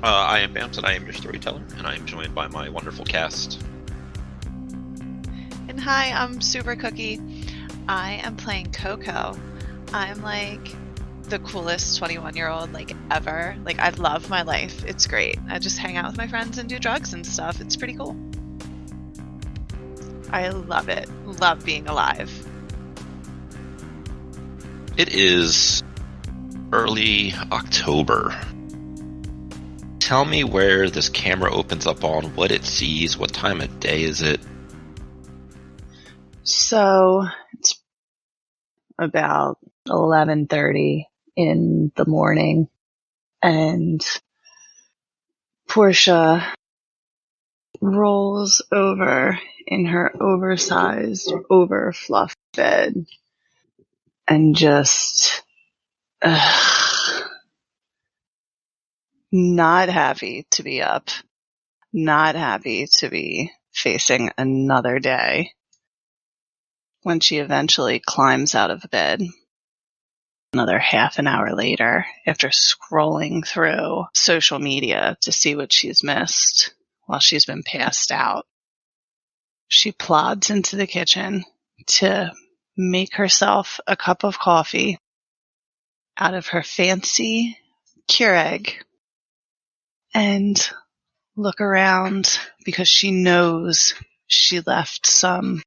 I am Bams, and I am your storyteller, and I am joined by my wonderful cast. And hi, I'm Super Cookie. I am playing Coco. I'm like the coolest 21-year-old ever. I love my life. It's great. I just hang out with my friends and do drugs and stuff. It's pretty cool. I love it. Love being alive. It is early October. Tell me where this camera opens up on, what it sees, what time of day is it? So it's about 11:30 in the morning, and Portia rolls over in her oversized, overfluffed bed and just not happy to be up, not happy to be facing another day. When she eventually climbs out of bed, another half an hour later, after scrolling through social media to see what she's missed while she's been passed out, she plods into the kitchen to make herself a cup of coffee out of her fancy Keurig and look around because she knows she left some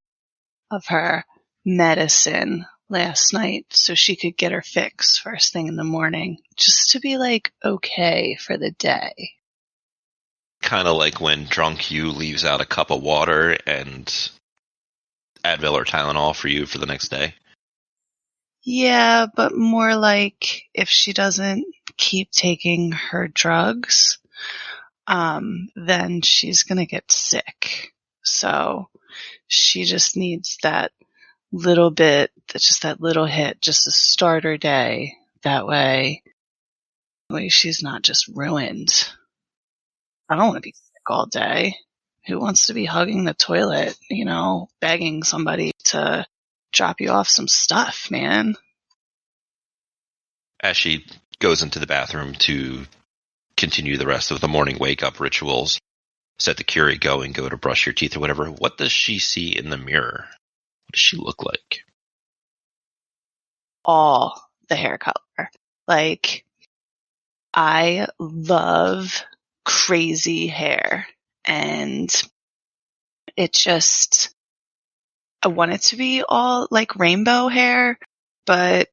of her medicine last night so she could get her fix first thing in the morning, just to be okay for the day. Kind of like when drunk you leaves out a cup of water and Advil or Tylenol for you for the next day. Yeah, but more like if she doesn't keep taking her drugs, then she's gonna get sick. So she just needs that little bit, just that little hit, just to start her day. That way she's not just ruined. I don't want to be sick all day. Who wants to be hugging the toilet, begging somebody to drop you off some stuff, man? As she goes into the bathroom to continue the rest of the morning wake-up rituals, set the Keurig going, go to brush your teeth or whatever, what does she see in the mirror? What does she look like? All the hair color. I love crazy hair, and it just, I want it to be all rainbow hair, but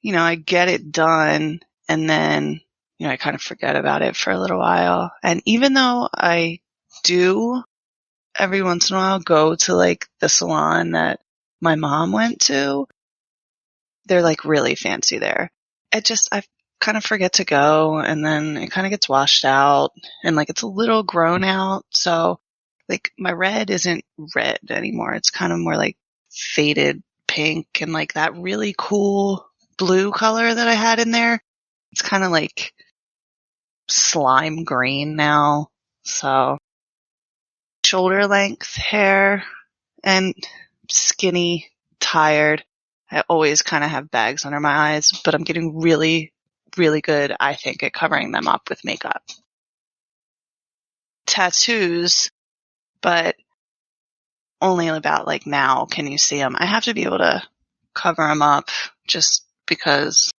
I get it done and then, I kind of forget about it for a little while. And even though I do every once in a while go to the salon that my mom went to, they're really fancy there. I kind of forget to go, and then it kind of gets washed out and it's a little grown out. So my red isn't red anymore. It's kind of more faded pink and that really cool blue color that I had in there. It's kind of slime green now. So shoulder length hair and skinny, tired. I always kind of have bags under my eyes, but I'm getting really, really good, I think, at covering them up with makeup. Tattoos, but only about now can you see them. I have to be able to cover them up just because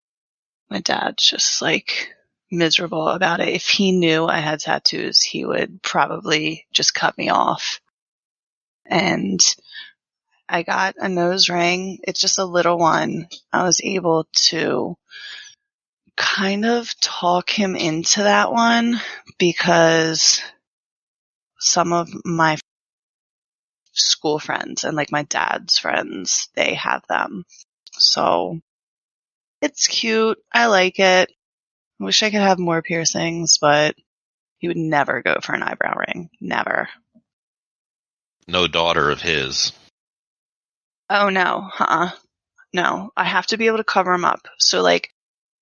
my dad's just miserable about it. If he knew I had tattoos, he would probably just cut me off. And I got a nose ring. It's just a little one. I was able to kind of talk him into that one because some of my school friends and my dad's friends, they have them. So it's cute. I like it. I wish I could have more piercings, but he would never go for an eyebrow ring. Never. No daughter of his. Oh no. No. I have to be able to cover them up. So I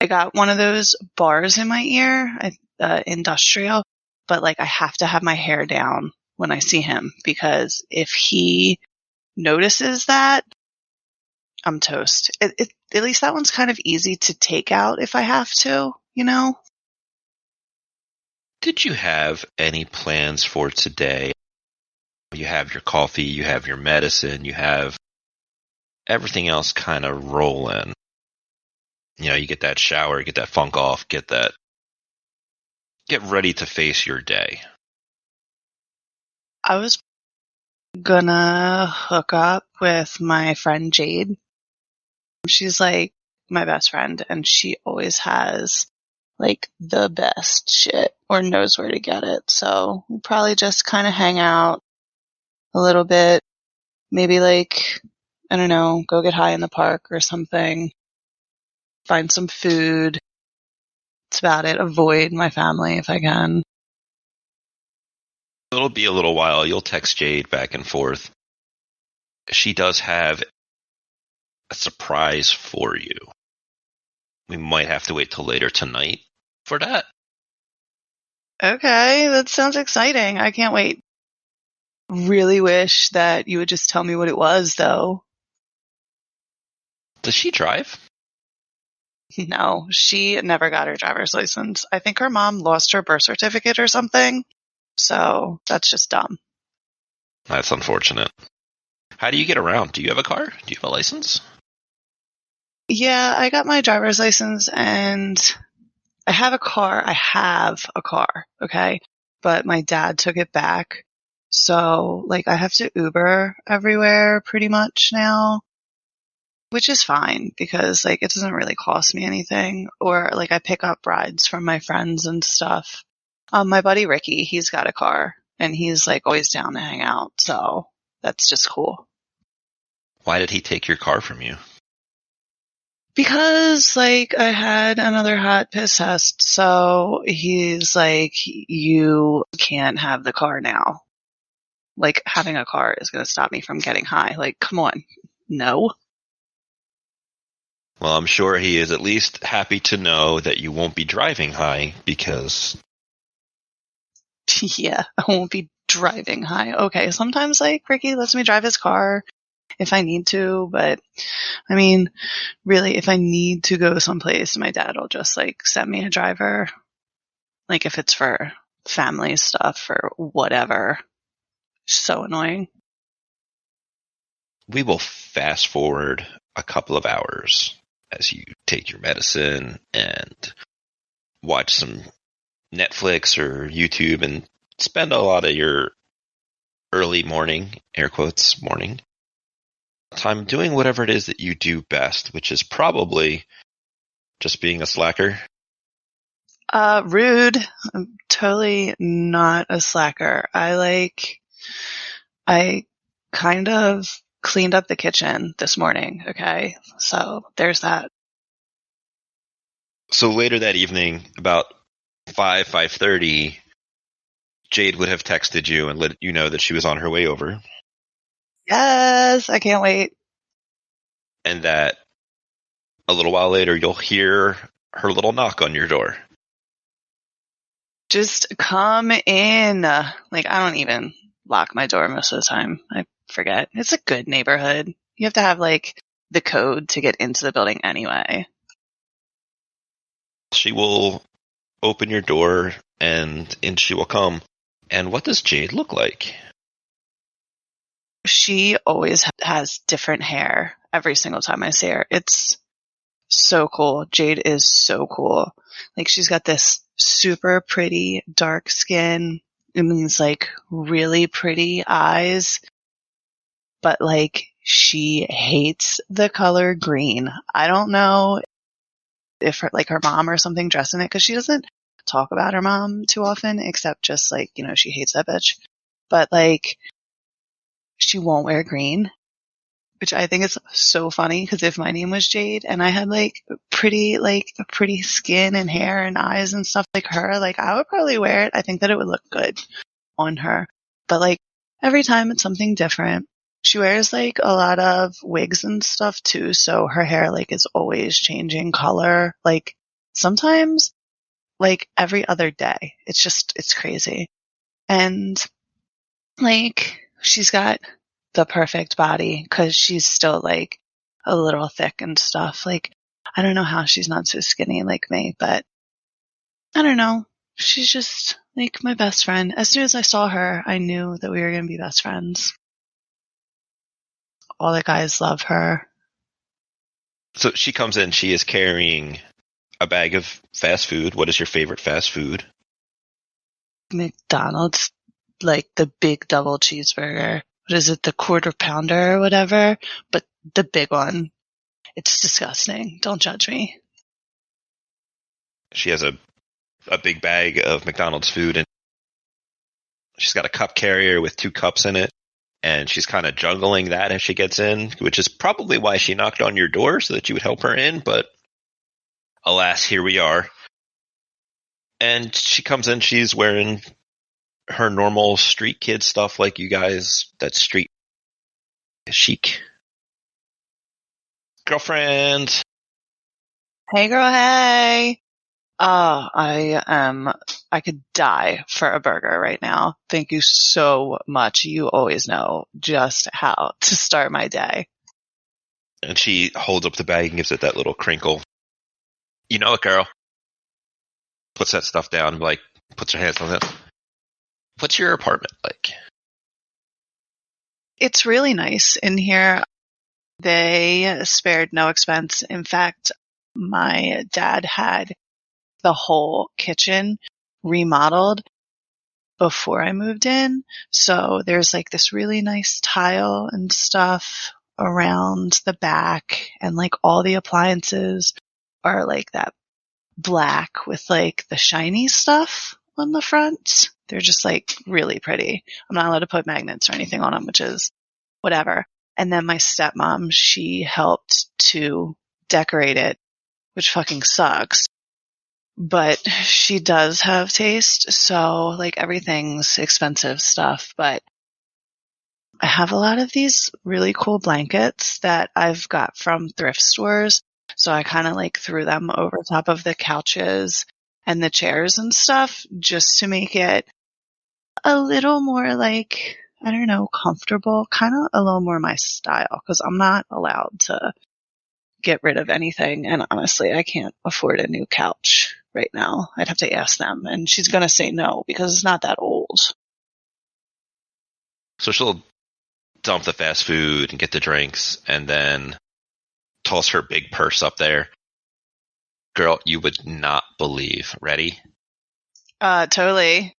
got one of those bars in my ear, industrial, but I have to have my hair down when I see him because if he notices that, I'm toast. At least that one's kind of easy to take out if I have to, Did you have any plans for today? You have your coffee, you have your medicine, you have everything else kind of rolling. You get that shower, get that funk off, get ready to face your day. I was gonna hook up with my friend Jade. She's like my best friend, and she always has like the best shit or knows where to get it. So we'll probably just kind of hang out a little bit. Maybe like, I don't know, go get high in the park or something. Find some food. That's about it. Avoid my family if I can. It'll be a little while. You'll text Jade back and forth. She does have a surprise for you. We might have to wait till later tonight for that. Okay, that sounds exciting. I can't wait. Really wish that you would just tell me what it was, though. Does she drive? No, she never got her driver's license. I think her mom lost her birth certificate or something. So that's just dumb. That's unfortunate. How do you get around? Do you have a car? Do you have a license? Yeah, I got my driver's license and I have a car. Okay? But my dad took it back. So, like, I have to Uber everywhere pretty much now, which is fine because, like, it doesn't really cost me anything. Or, like, I pick up rides from my friends and stuff. My buddy Ricky, he's got a car and he's, like, always down to hang out. So, that's just cool. Why did he take your car from you? Because, like, I had another hot piss test, so he's like, you can't have the car now. Like, having a car is going to stop me from getting high. Like, come on. No. Well, I'm sure he is at least happy to know that you won't be driving high because... Yeah, I won't be driving high. Okay, sometimes, like, Ricky lets me drive his car if I need to, but, I mean, really, if I need to go someplace, my dad will just, like, send me a driver. Like, if it's for family stuff or whatever. So annoying. We will fast forward a couple of hours as you take your medicine and watch some Netflix or YouTube and spend a lot of your early morning, air quotes, morning time doing whatever it is that you do best, which is probably just being a slacker. Rude. I'm totally not a slacker. I kind of cleaned up the kitchen this morning, okay? So there's that. So later that evening, about 5:30, Jade would have texted you and let you know that she was on her way over. Yes, I can't wait. And that a little while later, you'll hear her little knock on your door. Just come in. Like, I don't even lock my door most of the time. I forget. It's a good neighborhood. You have to have, like, the code to get into the building anyway. She will open your door and in she will come. And what does Jade look like? She always has different hair every single time I see her. It's so cool. Jade is so cool. Like, she's got this super pretty dark skin and these, like, really pretty eyes. But, like, she hates the color green. I don't know if her mom or something dressed in it, because she doesn't talk about her mom too often, except just, like, she hates that bitch. But, like, she won't wear green, which I think is so funny, because if my name was Jade and I had, like, pretty skin and hair and eyes and stuff like her, like, I would probably wear it. I think that it would look good on her. But, like, every time it's something different. She wears, like, a lot of wigs and stuff too, so her hair, like, is always changing color. Like, sometimes, like, every other day. It's crazy. And, like, she's got the perfect body, because she's still, like, a little thick and stuff. Like, I don't know how she's not so skinny like me, but I don't know. She's just, like my best friend. As soon as I saw her, I knew that we were going to be best friends. All the guys love her. So she comes in, she is carrying a bag of fast food. What is your favorite fast food? McDonald's, like the big double cheeseburger. What is it, the quarter pounder or whatever? But the big one. It's disgusting. Don't judge me. She has a big bag of McDonald's food, and she's got a cup carrier with 2 cups in it, and she's kind of juggling that as she gets in, which is probably why she knocked on your door, so that you would help her in, but alas, here we are. And she comes in, she's wearing her normal street kid stuff like you guys, that's street chic. Girlfriend. Hey girl, hey. I could die for a burger right now. Thank you so much. You always know just how to start my day. And she holds up the bag and gives it that little crinkle. You know it, girl. Puts that stuff down, like, puts her hands on it. What's your apartment like? It's really nice in here. They spared no expense. In fact, my dad had the whole kitchen remodeled before I moved in. So there's like this really nice tile and stuff around the back, and like all the appliances are like that black with like the shiny stuff on the front. They're just like really pretty. I'm not allowed to put magnets or anything on them, which is whatever. And then my stepmom, she helped to decorate it, which fucking sucks. But she does have taste, so like everything's expensive stuff. But I have a lot of these really cool blankets that I've got from thrift stores. So I kind of like threw them over top of the couches and the chairs and stuff just to make it a little more like, I don't know, comfortable, kind of a little more my style, because I'm not allowed to get rid of anything. And honestly, I can't afford a new couch right now. I'd have to ask them, and she's going to say no because it's not that old. So she'll dump the fast food and get the drinks and then toss her big purse up there. Girl, you would not believe. Ready? Totally.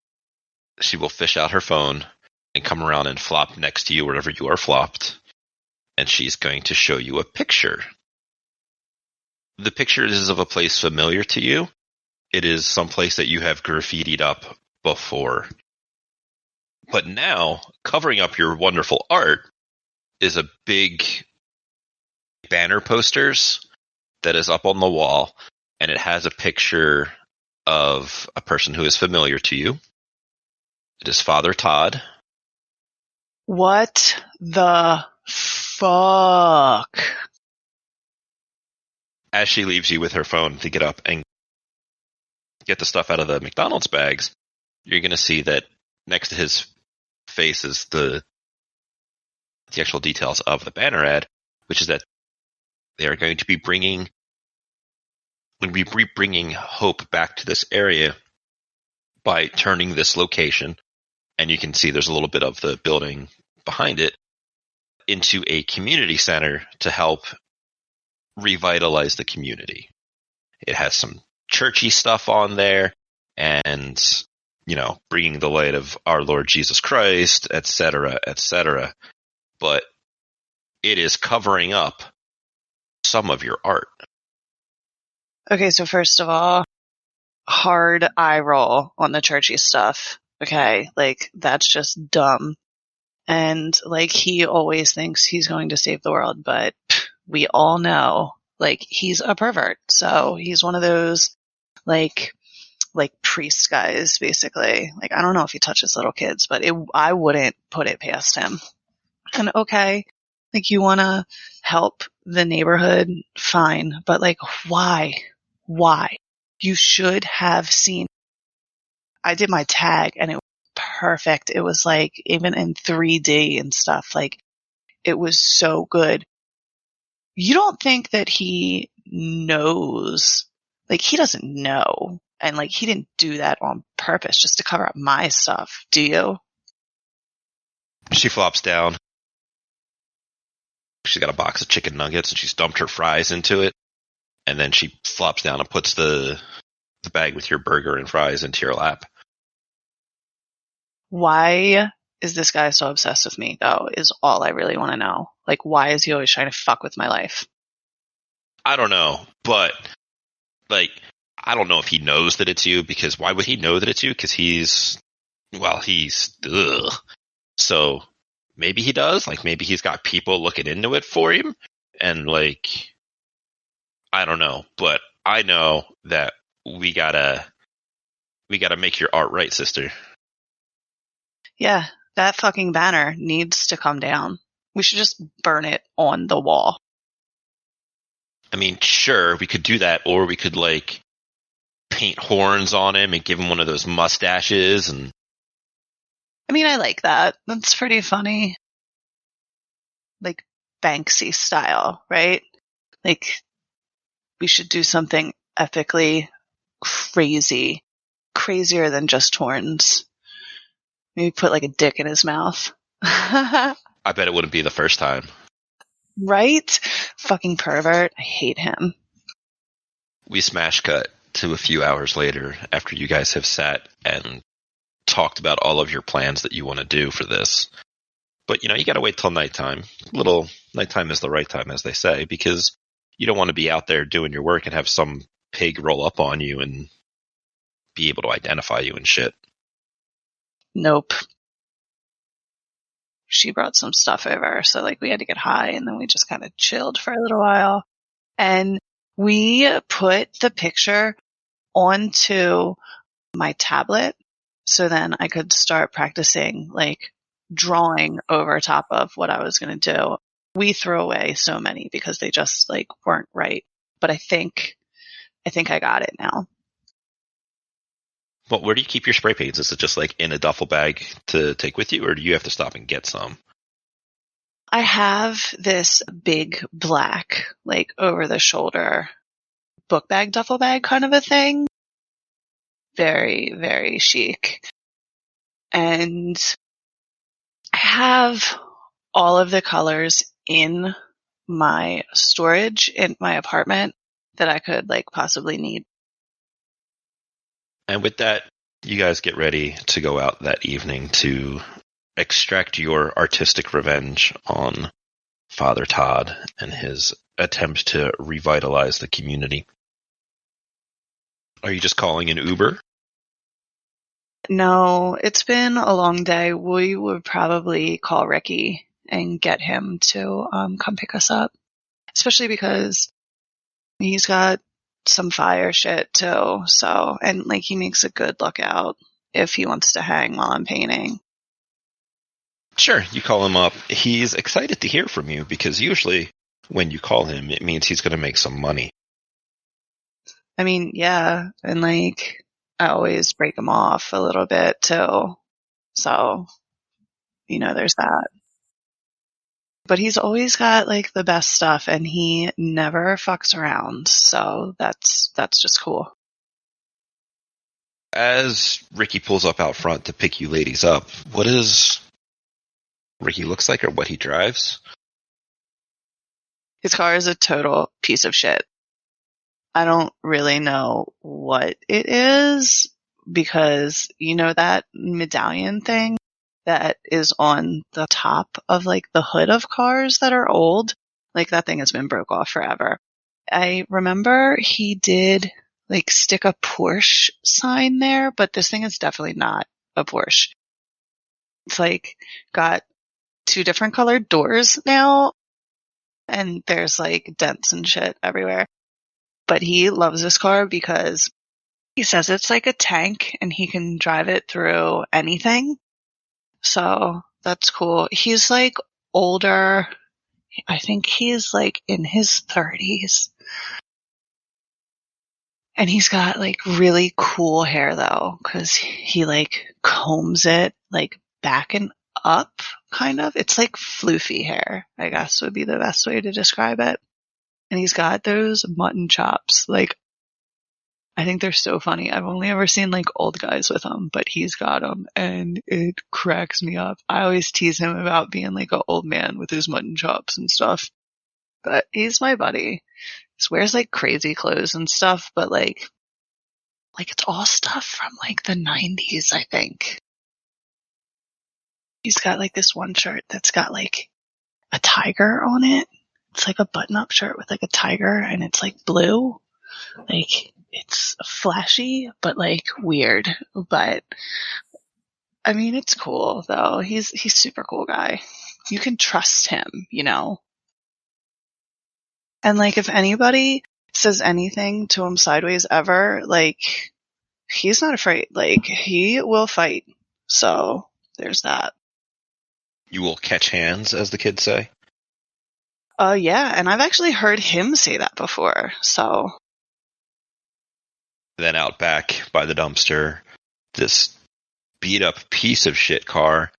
She will fish out her phone and come around and flop next to you wherever you are flopped. And she's going to show you a picture. The picture is of a place familiar to you. It is someplace that you have graffitied up before. But now, covering up your wonderful art is a big banner posters that is up on the wall, and it has a picture of a person who is familiar to you. It is Father Todd. What the fuck? As she leaves you with her phone to get up and get the stuff out of the McDonald's bags, you're going to see that next to his face is the actual details of the banner ad, which is that they are going to be bringing hope back to this area by turning this location, and you can see there's a little bit of the building behind it, into a community center to help revitalize the community. It has some churchy stuff on there, and, you know, bringing the light of our Lord Jesus Christ, etc., etc. But it is covering up some of your art. Okay, so first of all, hard eye roll on the churchy stuff. Okay, like that's just dumb. And like he always thinks he's going to save the world, but we all know like he's a pervert. So he's one of those like priest guys, basically. Like I don't know if he touches little kids, but I wouldn't put it past him. And okay, like you want to help the neighborhood, fine, but like why? Why? You should have seen. I did my tag and it was perfect. It was like even in 3D and stuff. Like it was so good. You don't think that he knows? Like he doesn't know And like, he didn't do that on purpose just to cover up my stuff. Do you? She flops down. She's got a box of chicken nuggets and she's dumped her fries into it. And then she flops down and puts the bag with your burger and fries into your lap. Why is this guy so obsessed with me, though, is all I really want to know. Like, why is he always trying to fuck with my life? I don't know, but like, I don't know if he knows that it's you, because why would he know that it's you? Because he's ugh. So maybe he does. Like, maybe he's got people looking into it for him. And like, I don't know, but I know that we gotta make your art right, sister. Yeah, that fucking banner needs to come down. We should just burn it on the wall. I mean, sure, we could do that, or we could like paint horns on him and give him one of those mustaches. And I mean, I like that. That's pretty funny. Like Banksy style, right? Like, we should do something epically crazy. Crazier than just horns. Maybe put like a dick in his mouth. I bet it wouldn't be the first time. Right? Fucking pervert. I hate him. We smash cut to a few hours later after you guys have sat and talked about all of your plans that you want to do for this. But, you know, you got to wait till nighttime. Little nighttime is the right time, as they say, because you don't want to be out there doing your work and have some pig roll up on you and be able to identify you and shit. Nope. She brought some stuff over, so like we had to get high, and then we just kind of chilled for a little while. And we put the picture onto my tablet, so then I could start practicing like drawing over top of what I was going to do. We threw away so many because they just like weren't right. But I think I got it now. But where do you keep your spray paints? Is it just like in a duffel bag to take with you, or do you have to stop and get some? I have this big black, like over the shoulder book bag, duffel bag kind of a thing. Very, very chic. And I have all of the colors in my storage in my apartment that I could like possibly need. And with that, you guys get ready to go out that evening to extract your artistic revenge on Father Todd and his attempt to revitalize the community. Are you just calling an Uber? No, it's been a long day. We would probably call Ricky and get him to come pick us up, especially because he's got some fire shit too. So, and like he makes a good lookout if he wants to hang while I'm painting. Sure, you call him up. He's excited to hear from you because usually when you call him, it means he's going to make some money. I mean, yeah, and like I always break him off a little bit too. So, you know, there's that. But he's always got like the best stuff and he never fucks around. So that's just cool. As Ricky pulls up out front to pick you ladies up, what does Ricky looks like or what he drives? His car is a total piece of shit. I don't really know what it is because you know that medallion thing that is on the top of like the hood of cars that are old? Like that thing has been broke off forever. I remember he did like stick a Porsche sign there, but this thing is definitely not a Porsche. It's like got 2 different colored doors now and there's like dents and shit everywhere. But he loves this car because he says it's like a tank and he can drive it through anything. So that's cool. He's like older. I think he's like in his 30s. And he's got like really cool hair though, cause he like combs it like back and up kind of. It's like floofy hair, I guess would be the best way to describe it. And he's got those mutton chops. Like I think they're so funny. I've only ever seen like old guys with them, but he's got them and it cracks me up. I always tease him about being like an old man with his mutton chops and stuff, but he's my buddy. He wears like crazy clothes and stuff, but like it's all stuff from like the 90s, I think. He's got like this one shirt that's got like a tiger on it. It's like a button-up shirt with like a tiger and it's like blue. Like it's flashy, but like weird. But I mean, it's cool though. He's super cool guy. You can trust him, you know? And like if anybody says anything to him sideways ever, like he's not afraid. Like he will fight. So there's that. You will catch hands, as the kids say. Yeah, and I've actually heard him say that before. So Then out back by the dumpster, this beat up piece of shit car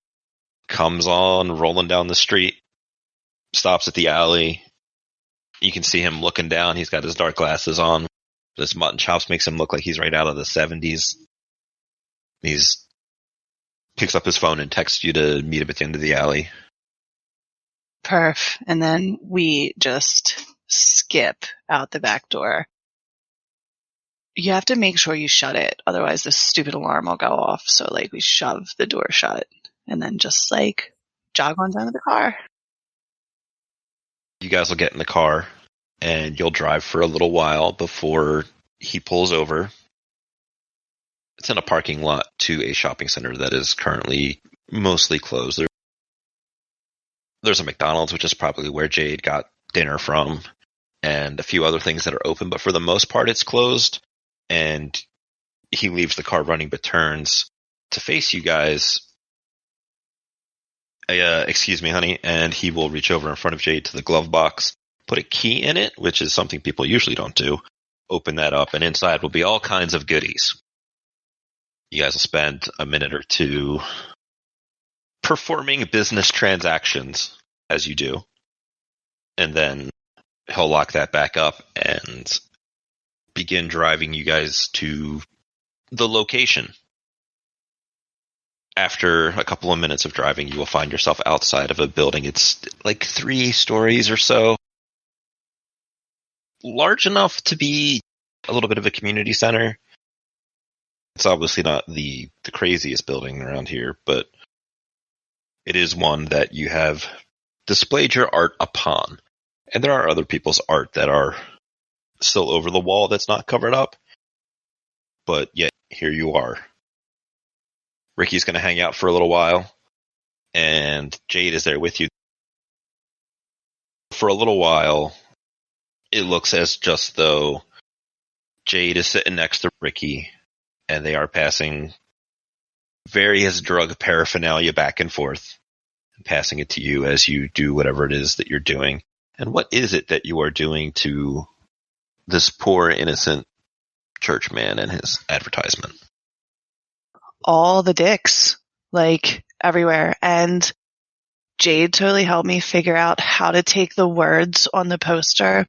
comes on rolling down the street, stops at the alley. You can see him looking down. He's got his dark glasses on. This mutton chops makes him look like he's right out of the 70s. He's picks up his phone and texts you to meet him at the end of the alley. perf. And then we just skip out the back door. You have to make sure you shut it. Otherwise this stupid alarm will go off. So like we shove the door shut and then just like jog on down to the car. You guys will get in the car and you'll drive for a little while before he pulls over. It's in a parking lot to a shopping center that is currently mostly closed. There's a McDonald's, which is probably where Jade got dinner from, and a few other things that are open, but for the most part it's closed. And he leaves the car running but turns to face you guys. Excuse me, honey. And he will reach over in front of Jade to the glove box, put a key in it, which is something people usually don't do. Open that up, and inside will be all kinds of goodies. You guys will spend a minute or two performing business transactions, as you do. And then he'll lock that back up and begin driving you guys to the location. After a couple of minutes of driving, you will find yourself outside of a building. It's like 3 stories or so. Large enough to be a little bit of a community center. It's obviously not the craziest building around here, but it is one that you have displayed your art upon. And there are other people's art that are still over the wall that's not covered up. But yet, here you are. Ricky's going to hang out for a little while, and Jade is there with you. For a little while, it looks as just though Jade is sitting next to Ricky, and they are passing various drug paraphernalia back and forth, and passing it to you as you do whatever it is that you're doing. And what is it that you are doing to this poor, innocent church man and his advertisement? All the dicks, like everywhere. And Jade totally helped me figure out how to take the words on the poster,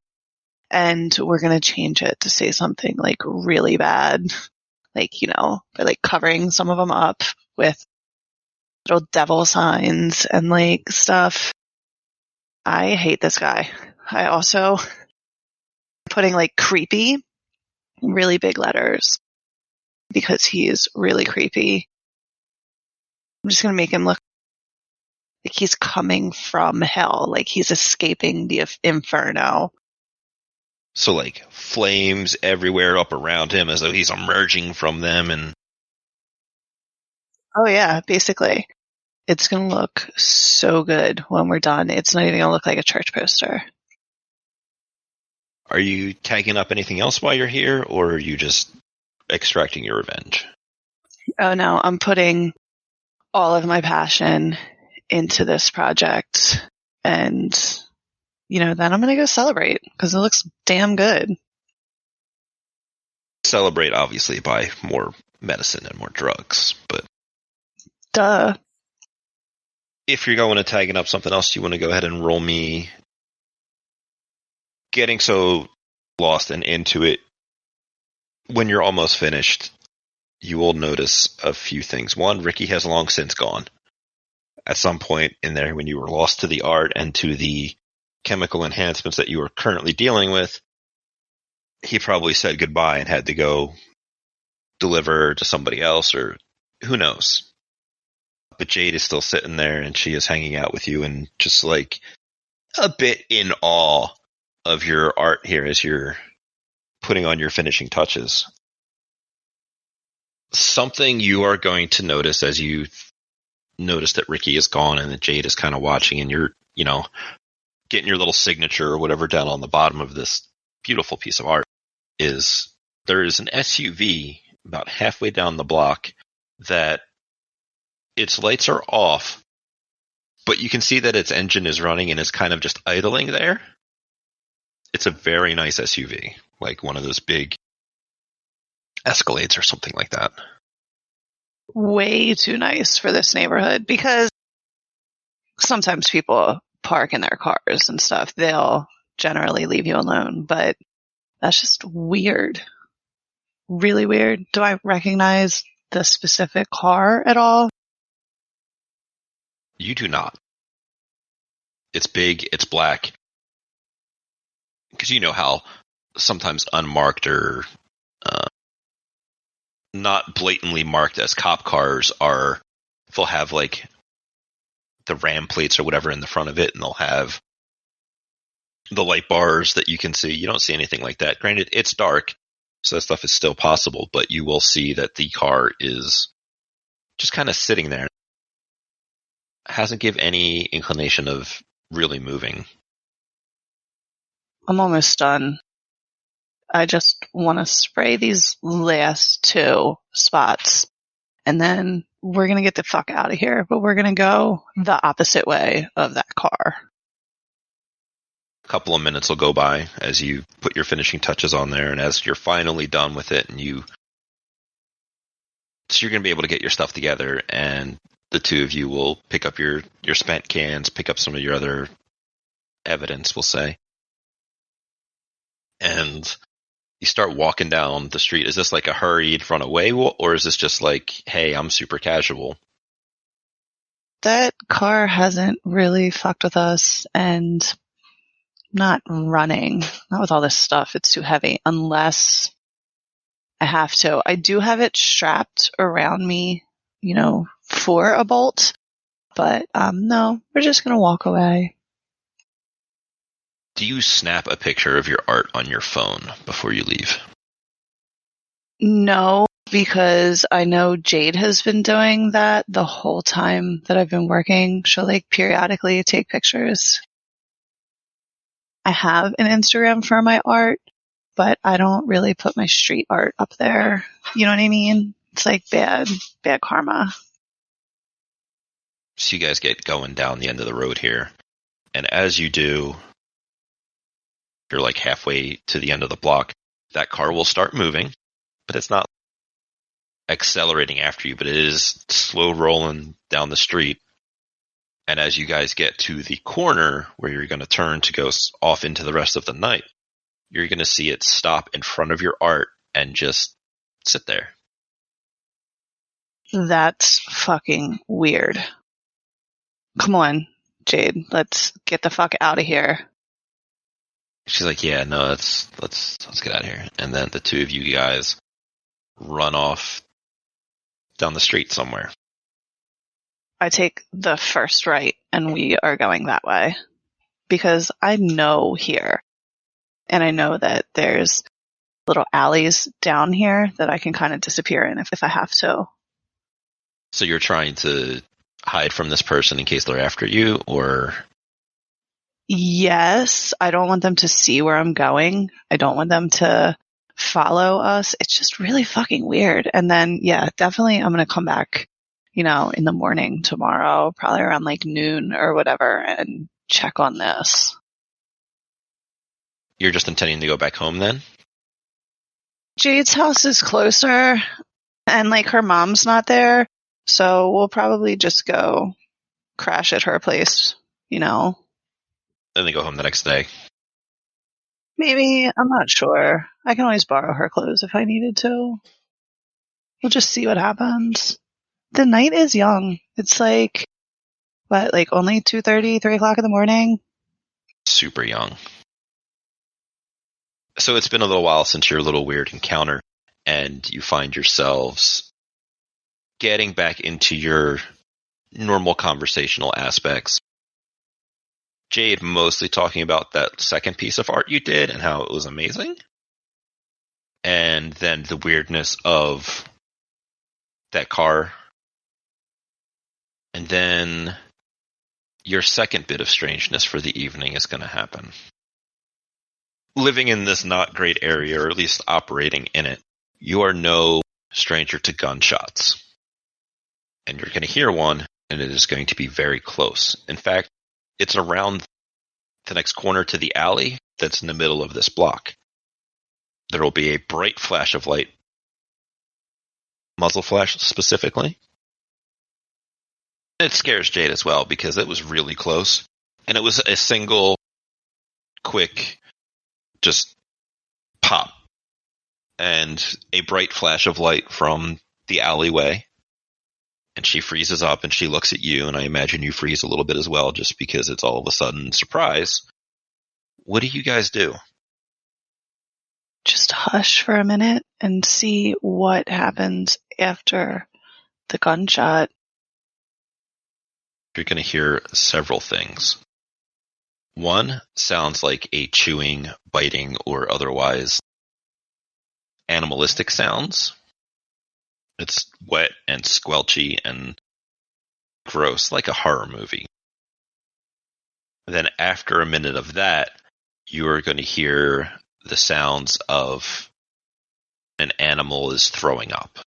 and we're going to change it to say something like really bad. Like, you know, by like covering some of them up with little devil signs and like stuff. I hate this guy. I also putting like creepy in really big letters because he is really creepy. I'm just going to make him look like he's coming from hell, like he's escaping the inferno. So, like, flames everywhere up around him as though he's emerging from them. And oh yeah, basically. It's going to look so good when we're done. It's not even going to look like a church poster. Are you tagging up anything else while you're here, or are you just extracting your revenge? Oh no, I'm putting all of my passion into this project, and you know, then I'm going to go celebrate because it looks damn good. Celebrate, obviously, by more medicine and more drugs, but Duh. if you're going to tagging up something else, you want to go ahead and roll me. Getting so lost and into it, when you're almost finished, you will notice a few things. One, Ricky has long since gone. At some point in there, when you were lost to the art and to the chemical enhancements that you are currently dealing with, he probably said goodbye and had to go deliver to somebody else, or who knows. But Jade is still sitting there, and she is hanging out with you and just like a bit in awe of your art here as you're putting on your finishing touches. Something you are going to notice as you notice that Ricky is gone and that Jade is kind of watching, and you're, getting your little signature or whatever down on the bottom of this beautiful piece of art, is there is an SUV about halfway down the block that its lights are off, but you can see that its engine is running and is kind of just idling there. It's a very nice SUV, like one of those big Escalades or something like that. Way too nice for this neighborhood, because sometimes people park in their cars and stuff. They'll generally leave you alone, but that's just weird. Really weird. Do I recognize the specific car at all? You do not. It's big, it's black. Because you know how sometimes unmarked or not blatantly marked as cop cars are, they'll have like the Ram plates or whatever in the front of it, and they'll have the light bars that you can see. You don't see anything like that. Granted, it's dark, so that stuff is still possible, but you will see that the car is just kind of sitting there. Hasn't given any inclination of really moving. I'm almost done. I just want to spray these last two spots, and then we're going to get the fuck out of here, but we're going to go the opposite way of that car. A couple of minutes will go by as you put your finishing touches on there, and as you're finally done with it, and you're going to be able to get your stuff together, and the two of you will pick up your spent cans, pick up some of your other evidence, we'll say, and you start walking down the street. Is this like a hurried run away, or is this just like, hey, I'm super casual? That car hasn't really fucked with us, and I'm not running. Not with all this stuff. It's too heavy unless I have to. I do have it strapped around me, for a bolt, but no, we're just going to walk away. Do you snap a picture of your art on your phone before you leave? No, because I know Jade has been doing that the whole time that I've been working. She'll periodically take pictures. I have an Instagram for my art, but I don't really put my street art up there. You know what I mean? It's like bad karma. So you guys get going down the end of the road here. And as you do, you're like halfway to the end of the block. That car will start moving, but it's not accelerating after you, but it is slow rolling down the street. And as you guys get to the corner where you're going to turn to go off into the rest of the night, you're going to see it stop in front of your art and just sit there. That's fucking weird. Come on, Jade, let's get the fuck out of here. She's like, yeah, no, let's get out of here. And then the two of you guys run off down the street somewhere. I take the first right, and we are going that way. Because I know here, and I know that there's little alleys down here that I can kind of disappear in if I have to. So you're trying to hide from this person in case they're after you, or? Yes, I don't want them to see where I'm going. I don't want them to follow us. It's just really fucking weird. And then, yeah, definitely I'm going to come back, in the morning tomorrow, probably around noon or whatever, and check on this. You're just intending to go back home then? Jade's house is closer, and her mom's not there, so we'll probably just go crash at her place, Then they go home the next day. Maybe. I'm not sure. I can always borrow her clothes if I needed to. We'll just see what happens. The night is young. It's like, what, like only 2:30, 3 o'clock in the morning? Super young. So it's been a little while since your little weird encounter, and you find yourselves getting back into your normal conversational aspects. Jade mostly talking about that second piece of art you did and how it was amazing. And then the weirdness of that car. And then your second bit of strangeness for the evening is going to happen. Living in this not great area, or at least operating in it, you are no stranger to gunshots. And you're going to hear one, and it is going to be very close. In fact, it's around the next corner to the alley that's in the middle of this block. There will be a bright flash of light, muzzle flash specifically. It scares Jade as well because it was really close. And it was a single, quick, just pop. And a bright flash of light from the alleyway. And she freezes up and she looks at you, and I imagine you freeze a little bit as well just because it's all of a sudden surprise. What do you guys do? Just hush for a minute and see what happens after the gunshot. You're going to hear several things. One sounds like a chewing, biting, or otherwise animalistic sounds. It's wet and squelchy and gross, like a horror movie. Then after a minute of that, you are going to hear the sounds of an animal is throwing up.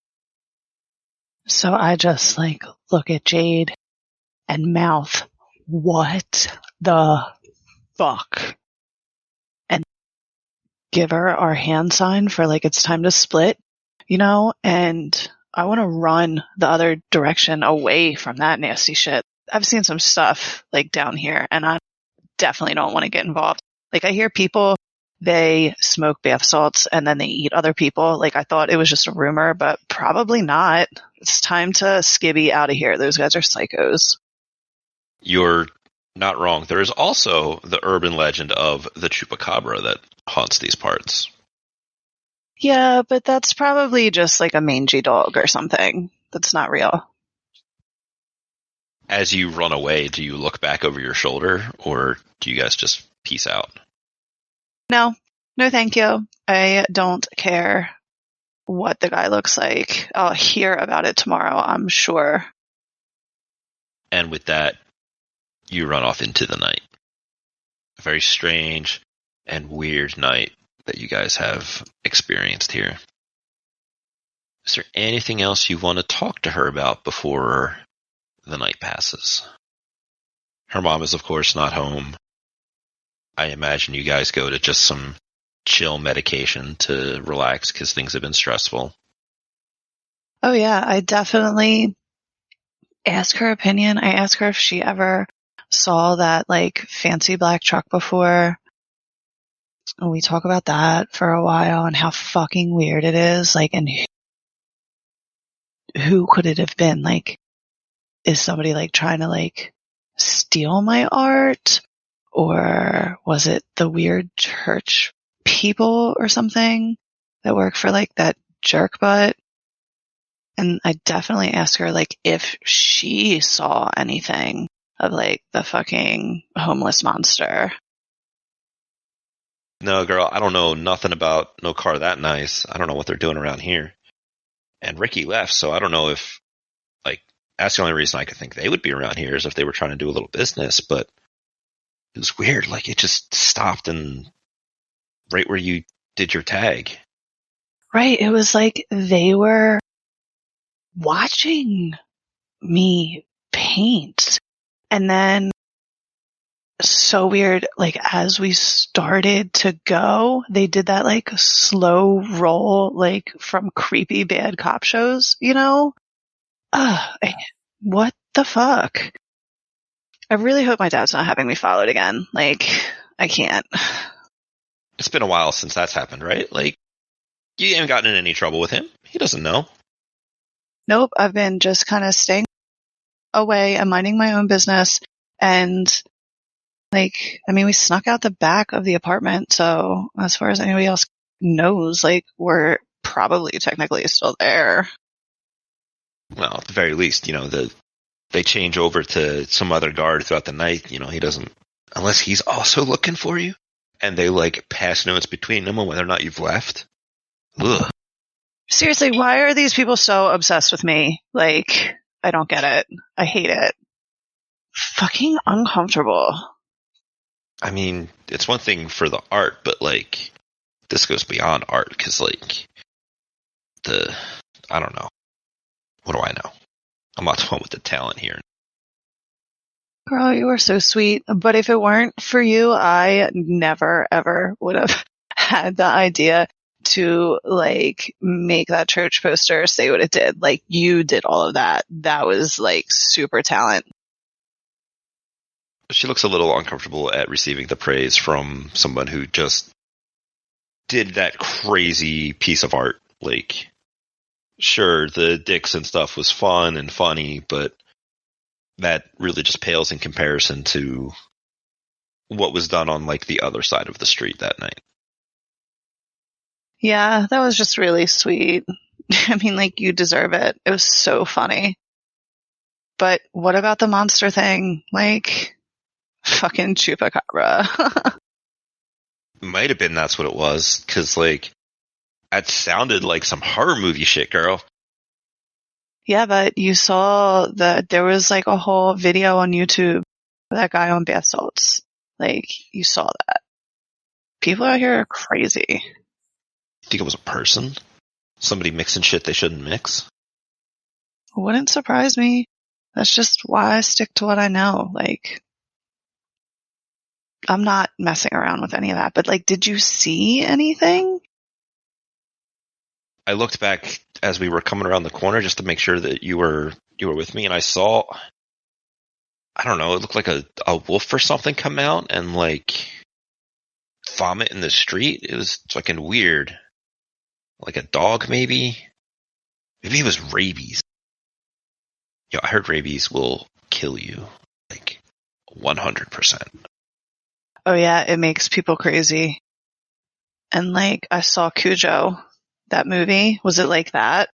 So I just look at Jade and mouth, what the fuck? And give her our hand sign for it's time to split, and I want to run the other direction away from that nasty shit. I've seen some stuff down here, and I definitely don't want to get involved. I hear people, they smoke bath salts and then they eat other people. I thought it was just a rumor, but probably not. It's time to skibby out of here. Those guys are psychos. You're not wrong. There is also the urban legend of the chupacabra that haunts these parts. Yeah, but that's probably just a mangy dog or something. That's not real. As you run away, do you look back over your shoulder, or do you guys just peace out? No, thank you. I don't care what the guy looks like. I'll hear about it tomorrow, I'm sure. And with that, you run off into the night. A very strange and weird night that you guys have experienced here. Is there anything else you want to talk to her about before the night passes? Her mom is, of course, not home. I imagine you guys go to just some chill medication to relax because things have been stressful. Oh, yeah, I definitely ask her opinion. I ask her if she ever saw that fancy black truck before. And we talk about that for a while and how fucking weird it is. And who could it have been? Is somebody trying to steal my art? Or was it the weird church people or something that work for that jerk butt? And I definitely asked her if she saw anything of the fucking homeless monster. No, girl, I don't know nothing about no car that nice. I don't know what they're doing around here. And Ricky left, so I don't know if, that's the only reason I could think they would be around here is if they were trying to do a little business, but it was weird. It just stopped and right where you did your tag. Right. It was they were watching me paint. And then so weird, as we started to go, they did that slow roll from creepy bad cop shows, what the fuck? I really hope my dad's not having me followed again. I can't. It's been a while since that's happened, right? Like, you haven't gotten in any trouble with him. He doesn't know. Nope, I've been just kind of staying away and minding my own business. And like, I mean, we snuck out the back of the apartment. So as far as anybody else knows, like, we're probably technically still there. Well, at the very least, they change over to some other guard throughout the night. He doesn't, unless he's also looking for you, and they like pass notes between them on whether or not you've left. Ugh. Seriously, why are these people so obsessed with me? Like, I don't get it. I hate it. Fucking uncomfortable. I mean, it's one thing for the art, but like, this goes beyond art because like I don't know. What do I know? I'm not the one with the talent here. Girl, you are so sweet. But if it weren't for you, I never, ever would have had the idea to, like, make that church poster say what it did. Like, you did all of that. That was, like, super talent. She looks a little uncomfortable at receiving the praise from someone who just did that crazy piece of art. Like, sure, the dicks and stuff was fun and funny, but that really just pales in comparison to what was done on like the other side of the street that night. Yeah, that was just really sweet. I mean, like, you deserve it. It was so funny. But what about the monster thing? Like, fucking chupacabra. Might have been that's what it was, because like, that sounded like some horror movie shit, girl. Yeah, but you saw that there was like a whole video on YouTube of that guy on bath salts. Like, you saw that. People out here are crazy. Think it was a person? Somebody mixing shit they shouldn't mix? Wouldn't surprise me. That's just why I stick to what I know. Like, I'm not messing around with any of that. But like, did you see anything? I looked back as we were coming around the corner just to make sure that you were with me, and I saw, I don't know, it looked like a wolf or something come out and like vomit in the street. It was fucking weird. Like a dog, maybe? Maybe it was rabies. Yo, I heard rabies will kill you. Like 100%. Oh yeah, it makes people crazy. And like, I saw Cujo, that movie. Was it like that?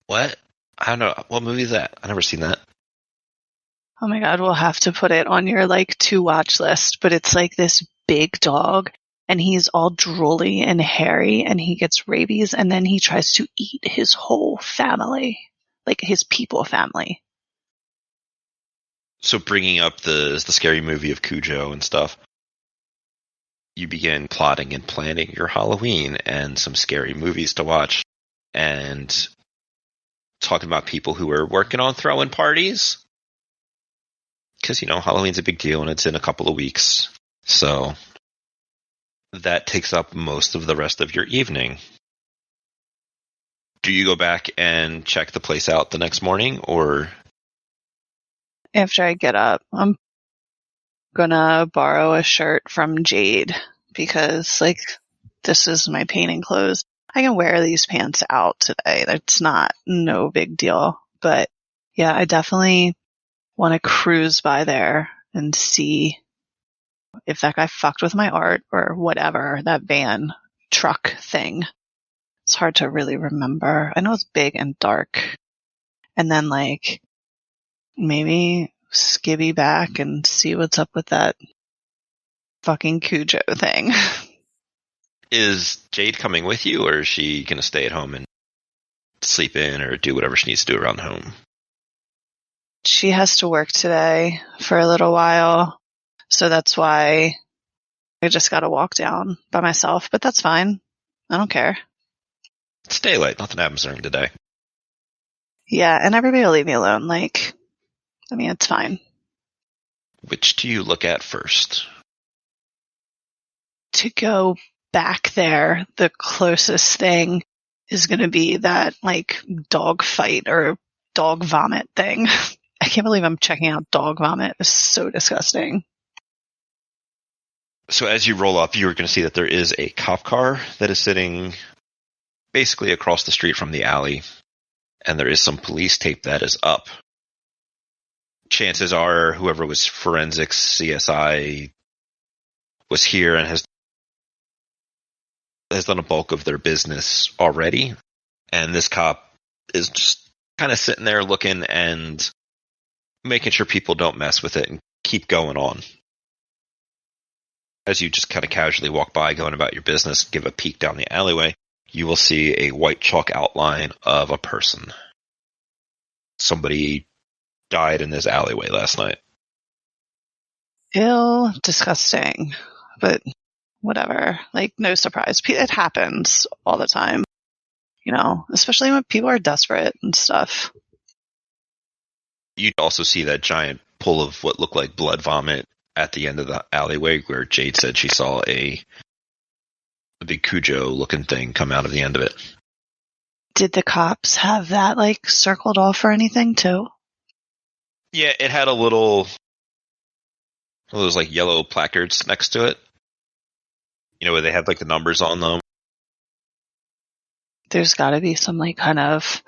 What? I don't know. What movie is that? I've never seen that. Oh my God, we'll have to put it on your like to watch list. But it's like this big dog and he's all drooly and hairy and he gets rabies and then he tries to eat his whole family, like his people family. So bringing up the scary movie of Cujo and stuff, you begin plotting and planning your Halloween and some scary movies to watch and talking about people who are working on throwing parties. Because, Halloween's a big deal and it's in a couple of weeks. So that takes up most of the rest of your evening. Do you go back and check the place out the next morning, or? After I get up, I'm gonna borrow a shirt from Jade because, like, this is my painting clothes. I can wear these pants out today. That's no big deal. But yeah, I definitely want to cruise by there and see if that guy fucked with my art or whatever, that van truck thing. It's hard to really remember. I know it's big and dark. And then, like, maybe skibby back and see what's up with that fucking Cujo thing. Is Jade coming with you, or is she going to stay at home and sleep in or do whatever she needs to do around home? She has to work today for a little while. So that's why I just got to walk down by myself. But that's fine. I don't care. It's daylight. Nothing happens during the day. Yeah, and everybody will leave me alone. Like, I mean, it's fine. Which do you look at first? To go back there, the closest thing is going to be that, like, dog fight or dog vomit thing. I can't believe I'm checking out dog vomit. It's so disgusting. So as you roll up, you're going to see that there is a cop car that is sitting basically across the street from the alley, and there is some police tape that is up. Chances are whoever was forensics CSI was here and has done a bulk of their business already, and this cop is just kind of sitting there looking and making sure people don't mess with it and keep going on. As you just kind of casually walk by, going about your business, give a peek down the alleyway, you will see a white chalk outline of a person. Somebody died in this alleyway last night. Ew, disgusting. But whatever. Like, no surprise. It happens all the time. You know, especially when people are desperate and stuff. You also see that giant pool of what looked like blood vomit at the end of the alleyway where Jade said she saw a big Cujo-looking thing come out of the end of it. Did the cops have that, like, circled off or anything, too? Yeah, it had one of those, like, yellow placards next to it. You know, where they have, like, the numbers on them. There's gotta be some, like, kind of,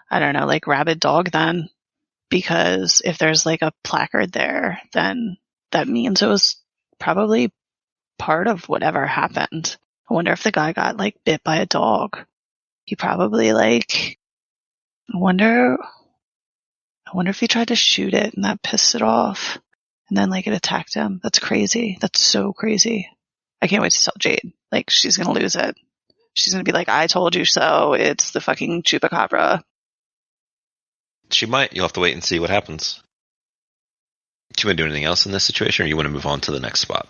I don't know, like, rabid dog then. Because if there's, like, a placard there, then that means it was probably part of whatever happened. I wonder if the guy got, like, bit by a dog. He probably, like, I wonder if he tried to shoot it and that pissed it off. And then, like, it attacked him. That's crazy. That's so crazy. I can't wait to tell Jade. Like, she's gonna lose it. She's gonna be like, I told you so. It's the fucking chupacabra. She might. You'll have to wait and see what happens. Do you want to do anything else in this situation, or you want to move on to the next spot?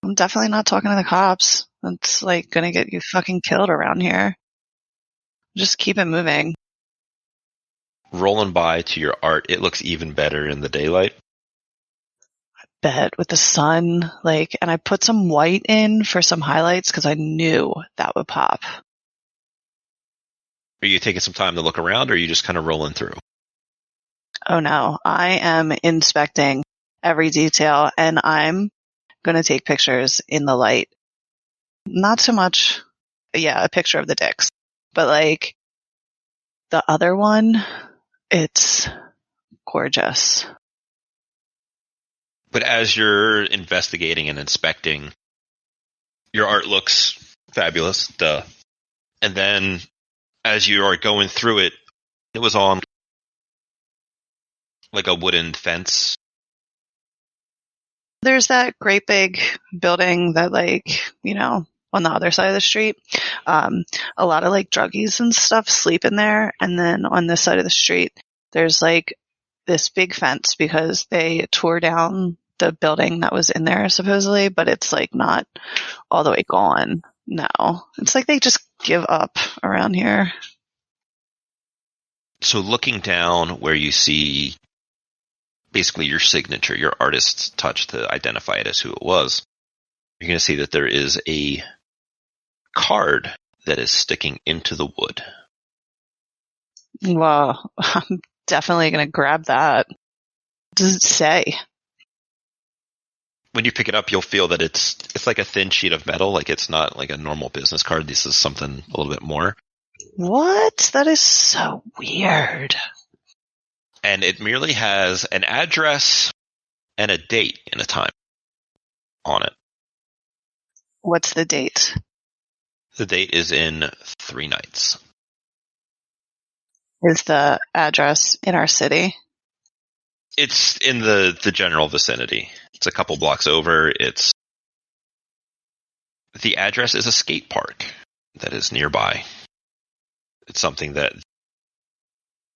I'm definitely not talking to the cops. That's, like, gonna get you fucking killed around here. Just keep it moving. Rolling by to your art, it looks even better in the daylight. Bet with the sun, like, and I put some white in for some highlights because I knew that would pop. Are you taking some time to look around, or are you just kind of rolling through? Oh no, I am inspecting every detail and I'm going to take pictures in the light. Not so much, yeah, a picture of the dicks, but like the other one, it's gorgeous. But as you're investigating and inspecting, your art looks fabulous, duh. And then as you are going through it, it was on like a wooden fence. There's that great big building that, like, you know, on the other side of the street, a lot of like druggies and stuff sleep in there. And then on this side of the street, there's like this big fence because they tore down the building that was in there supposedly, but it's like not all the way gone. No, it's like they just give up around here. So looking down where you see basically your signature, your artist's touch to identify it as who it was, you're going to see that there is a card that is sticking into the wood. Well, I'm definitely going to grab that. What does it say? When you pick it up, you'll feel that it's like a thin sheet of metal. Like, it's not like a normal business card. This is something a little bit more. What? That is so weird. And it merely has an address and a date and a time on it. What's the date? The date is in 3 nights. Is the address in our city? It's in the general vicinity. It's a couple blocks over. The address is a skate park that is nearby. It's something that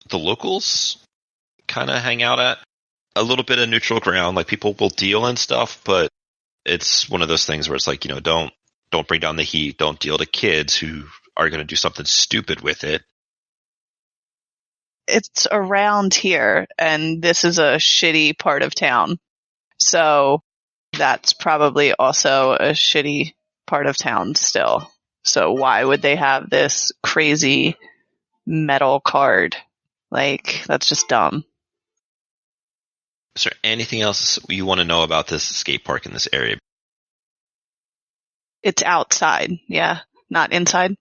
the locals kind of hang out at. A little bit of neutral ground, like people will deal and stuff, but it's one of those things where it's like, you know, don't bring down the heat. Don't deal to kids who are going to do something stupid with it. It's around here, and this is a shitty part of town. So that's probably also a shitty part of town still. So why would they have this crazy metal card? Like, that's just dumb. Is there anything else you want to know about this skate park in this area? It's outside, yeah, not inside.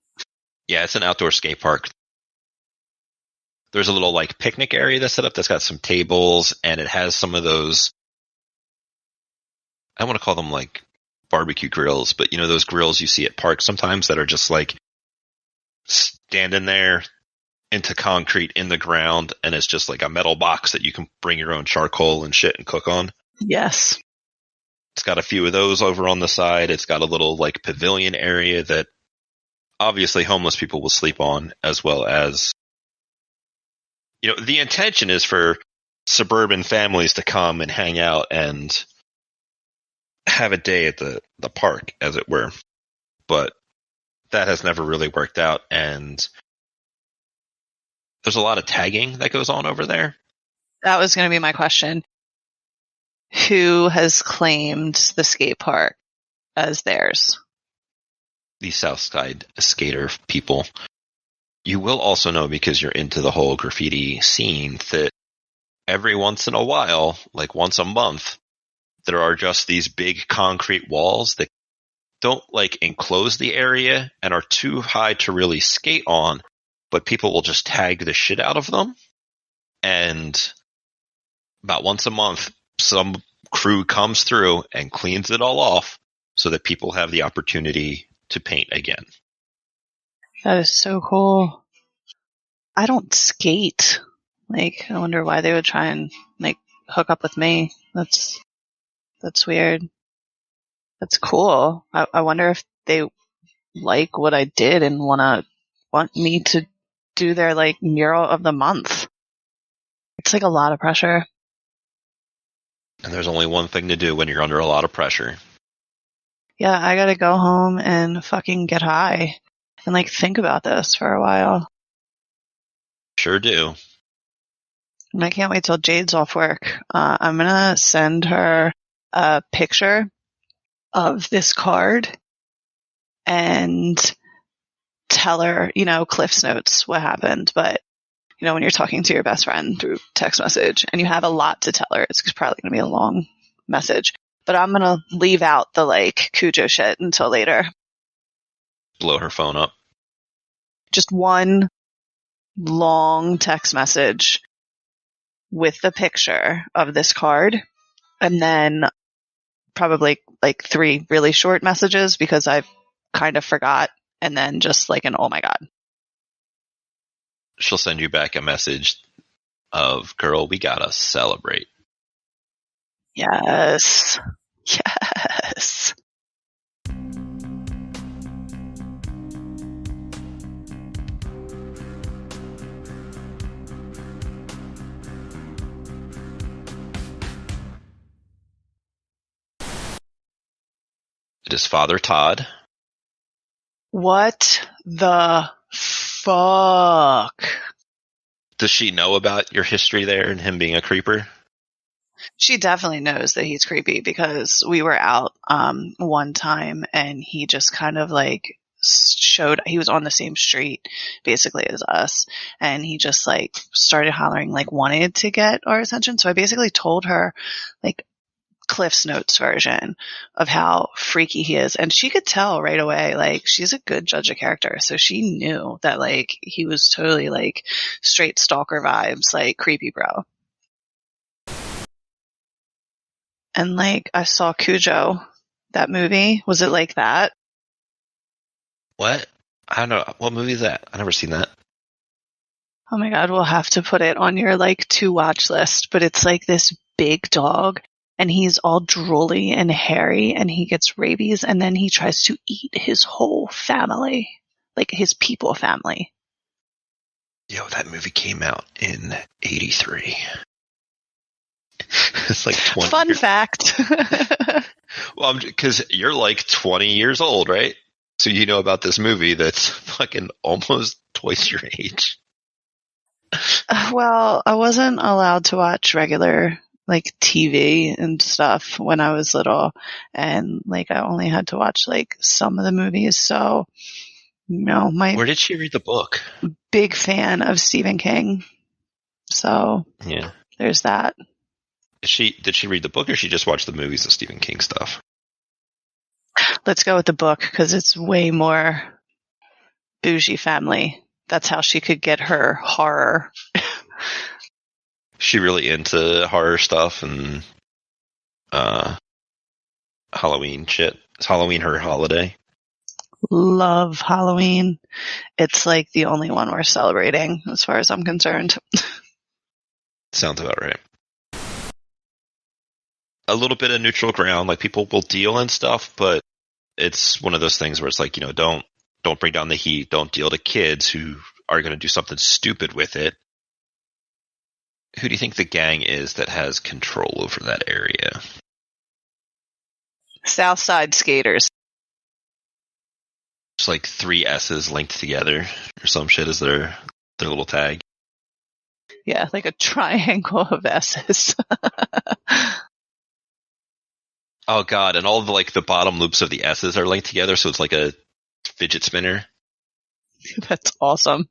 Yeah, it's an outdoor skate park. There's a little like picnic area that's set up that's got some tables, and it has some of those, I want to call them like barbecue grills, but you know those grills you see at parks sometimes that are just like standing there into concrete in the ground, and it's just like a metal box that you can bring your own charcoal and shit and cook on. Yes. It's got a few of those over on the side. It's got a little like pavilion area that obviously homeless people will sleep on, as well as, you know, the intention is for suburban families to come and hang out and have a day at the park, as it were. But that has never really worked out, and there's a lot of tagging that goes on over there. That was going to be my question. Who has claimed the skate park as theirs? The Southside skater people. You will also know, because you're into the whole graffiti scene, that every once in a while, like once a month, there are just these big concrete walls that don't like enclose the area and are too high to really skate on, but people will just tag the shit out of them. And about once a month, some crew comes through and cleans it all off so that people have the opportunity to paint again. That is so cool. I don't skate. Like, I wonder why they would try and like hook up with me. That's weird. That's cool. I wonder if they like what I did and want me to do their like mural of the month. It's like a lot of pressure. And there's only one thing to do when you're under a lot of pressure. Yeah, I gotta go home and fucking get high and like think about this for a while. Sure do. And I can't wait till Jade's off work. I'm gonna send her a picture of this card and tell her, you know, Cliff's Notes, what happened. But, you know, when you're talking to your best friend through text message and you have a lot to tell her, it's probably going to be a long message. But I'm going to leave out the, like, Cujo shit until later. Blow her phone up. Just one long text message with the picture of this card. And then probably, like, 3 really short messages because I kind of forgot. And then just, like, an oh my God. She'll send you back a message of, girl, we gotta celebrate. Yes. Yes. It is Father Todd. What the fuck? Does she know about your history there and him being a creeper? She definitely knows that he's creepy because we were out one time and he just kind of like showed, he was on the same street basically as us, and he just like started hollering, like wanted to get our attention. So I basically told her like Cliff's Notes version of how freaky he is, and she could tell right away. Like, she's a good judge of character, so she knew that like he was totally like straight stalker vibes, like creepy bro. And like, I saw Cujo, that movie. Was it like that? What? I don't know. What movie is that? I've never seen that. Oh my God, we'll have to put it on your like to watch list. But it's like this big dog, and he's all drooly and hairy, and he gets rabies, and then he tries to eat his whole family, like his people family. Yo, that movie came out in 83. It's like 20 Fun years. Fact. Well, because you're like 20 years old, right? So you know about this movie that's fucking almost twice your age. Well, I wasn't allowed to watch regular like TV and stuff when I was little, and like I only had to watch like some of the movies. So, you know, Where did she read the book? Big fan of Stephen King. So Yeah, there's that. Did she read the book, or she just watched the movies of Stephen King stuff? Let's go with the book because it's way more bougie family. That's how she could get her horror. She really into horror stuff and Halloween shit. Is Halloween her holiday? Love Halloween. It's like the only one we're celebrating as far as I'm concerned. Sounds about right. A little bit of neutral ground, like people will deal and stuff, but it's one of those things where it's like, don't bring down the heat, don't deal to kids who are going to do something stupid with it. Who do you think the gang is that has control over that area? Southside skaters. It's like 3 S's linked together or some shit is their little tag. Yeah, like a triangle of S's. Oh god, and all the bottom loops of the S's are linked together, so it's like a fidget spinner. That's awesome.